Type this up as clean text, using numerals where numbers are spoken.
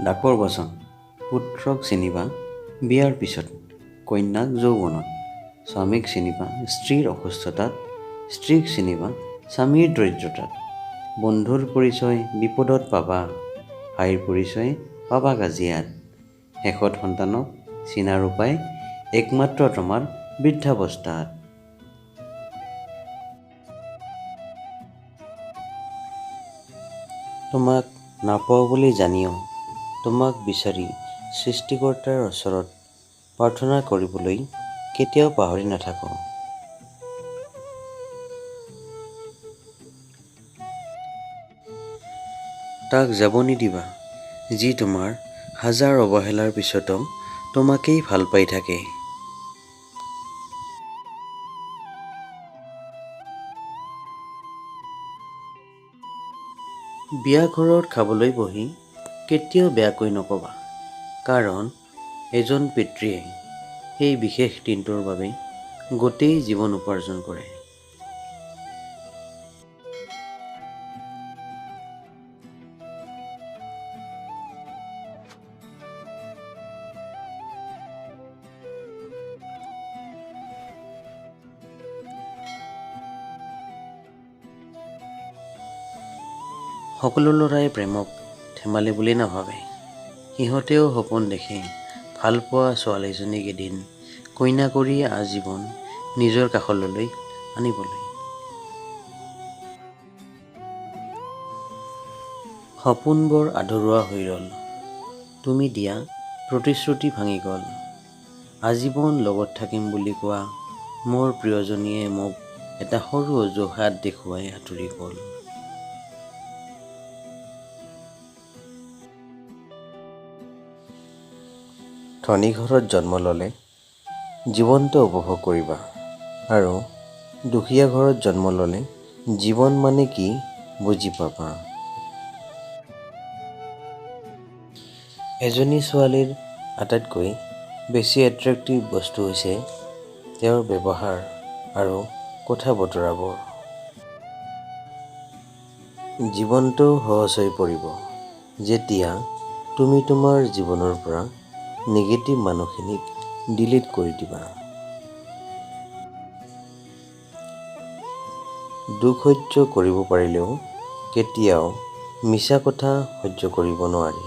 ডাকৰ বচন পুত্ৰক চিনিবা বিয়াৰ পিছত, কন্যাক যৌৱনত, স্বামীক চিনিবা স্ত্ৰীৰ অসুস্থতাত, স্ত্ৰীক চিনিবা স্বামীৰ দৰিদ্ৰতাত, বন্ধুৰ পৰিচয় বিপদত পাবা, ভাইৰ পৰিচয় পাবা কাজিয়াত, শেষত সন্তানক চিনাৰ উপায় একমাত্ৰ তোমাৰ বৃদ্ধাৱস্থাত। তোমাক নাপাওঁ বুলি জানিও তোমাক বিচাৰি সৃষ্টিকৰ্তাৰ ওচৰত প্ৰাৰ্থনা কৰিবলৈ কেতিয়াও পাহৰি নাথাকোঁ। তাক যাব নিদিবা যি তোমাৰ হাজাৰ অৱহেলাৰ পিছতো তোমাকেই ভাল পাই থাকে। বিয়া ঘৰত খাবলৈ বহি কেতিয়াও বেয়াকৈ নকবা, কাৰণ এজন পিতৃয়ে সেই বিশেষ দিনটোৰ বাবে গোটেই জীৱন উপাৰ্জন কৰে। সকলো ল'ৰাই প্ৰেমক ধেমালি বুলি নাভাবে। সিহঁতেও সপোন দেখে ভালপোৱা ছোৱালীজনীক এদিন কইনা কৰি আজীৱন নিজৰ কাষলৈ আনিবলৈ। সপোনবোৰ আধৰুৱা হৈ ৰ'ল, তুমি দিয়া প্ৰতিশ্ৰুতি ভাঙি গ'ল। আজীৱন লগত থাকিম বুলি কোৱা মোৰ প্ৰিয়জনীয়ে মোক এটা সৰু অজুহাত দেখুৱাই আঁতৰি গ'ল। ধনী ঘৰত জন্ম ল'লে জীৱনটো উপভোগ কৰিবা, আৰু দুখীয়া ঘৰত জন্ম ল'লে জীৱন মানে কি বুজি পাবা। এজনী ছোৱালীৰ আটাইতকৈ বেছি এট্ৰেক্টিভ বস্তু হৈছে তেওঁৰ ব্যৱহাৰ আৰু কথা বতৰাবোৰ। জীৱনটো সহজ হৈ পৰিব যেতিয়া তুমি তোমাৰ জীৱনৰ পৰা নিগেটিভ মানুহখিনিক ডিলিট কৰি দিবা। দুখ সহ্য কৰিব পাৰিলেও কেতিয়াও মিছা কথা সহ্য কৰিব নোৱাৰি।